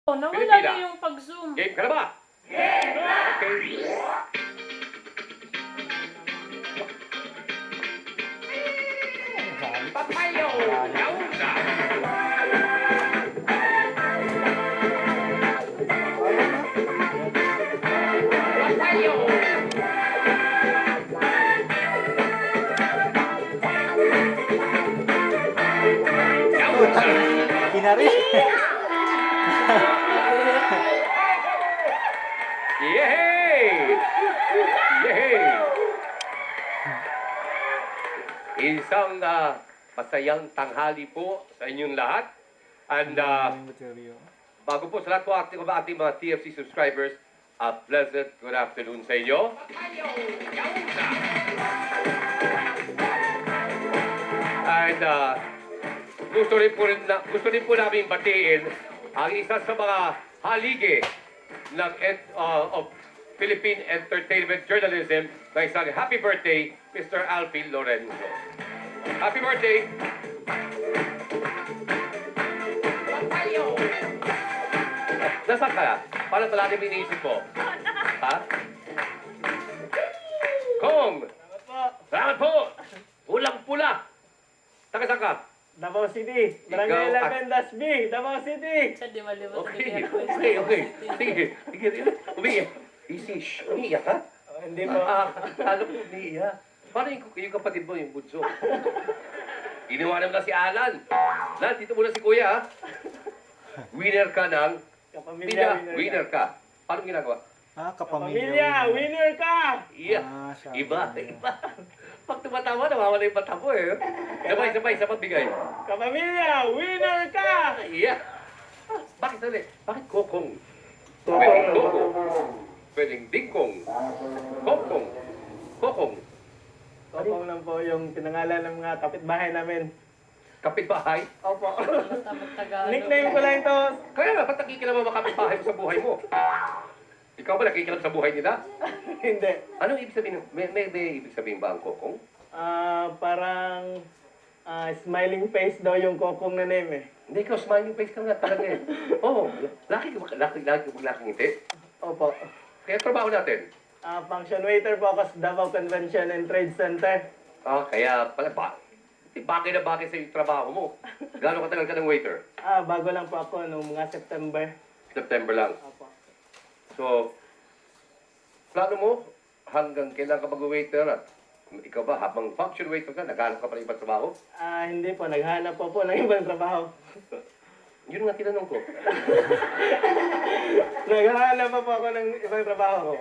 Oh, nawala Pilipina. na yung pag-zoom. Game ka na ba? Okay. Papayo! Nausa! Papayo! Nausa! Kinari. Yehey! Yehey! Isang masayang tanghali po sa inyong lahat. And bago po sa lahat po ating mga TFC subscribers, a pleasant good afternoon sa inyo. And gusto rin po namin batiin ang isa sa mga haligi ng of Philippine Entertainment Journalism na isang happy birthday, Mr. Alvin Lorenzo. Happy birthday! Nasaan ka? Paano talaga yung iniisip mo? Ha? Kong! Salamat po! Pulang-pula! Taga-saan ka? Davao City. Barangay 11 Dash B. Davao City. Siya di malimutan Okay. Sige. Umiiyak. Easy. Umiiyak ka? Hindi po. Alam ko, umiiyak. Paano yung kapatid mo, yung bunso? Iniwanan mo na si Alan. Alan, dito muna si Kuya, ha? Winner ka ng... Kapamilya, Winner ka. Paano ginagawa? Kapamilya, winner ka! Iya. Iba. Pag tumatawa, nawawala yung mata mo, eh. Sabay, sa pagbigay. Kapamilya, winner ka! Iya. Bakit ulit? Bakit kokong? Pwedeng kokong. Pwedeng dingkong. Kokong. Kokong lang po yung pinangalan ng mga kapitbahay namin. Kapitbahay? Opo. Tagalog. Nickname ko lang ito. Kaya nga, ba't nakikilam ang mga kapitbahay mo sa buhay mo? Ikaw ba nakikilam sa buhay nila? Hindi. Anong ibig sabihin? May ibig sabihin ba ang kokong? Parang smiling face daw yung kokong na name eh. Hindi, ikaw smiling face ka nga talaga eh. Oo, laki ngiti. Opo. Kaya trabaho natin. Function waiter po ako sa Davao Convention and Trade Center. Kaya pala bakit na bakit sa yung trabaho mo? Gano'ng katagal ka ng waiter? Bago lang po ako nung mga September. September lang. Opo. So, plano mo hanggang kailan ka mag-waiter at ikaw ba habang function waiter ka, naghanap ka pa ng ibang trabaho? Hindi po. Naghanap po ng ibang trabaho. Yun nga tinanong ko. Naghahanap pa po ako ng ibang trabaho.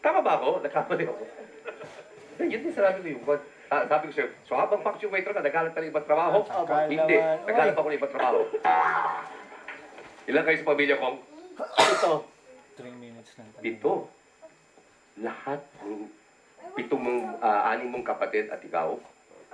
Tama ba ako? Nagkamali ako. Yun din sabi ko yung sabi ko sa'yo, so habang function waiter ka, naghanap ka ng ibang trabaho? Hindi, naghanap ako ng ibang trabaho. Ilan kayo sa pamilya kong? Ito. 3 minutes lang. 7. Lahat ng 7 mong, 6 mong kapatid at ikaw,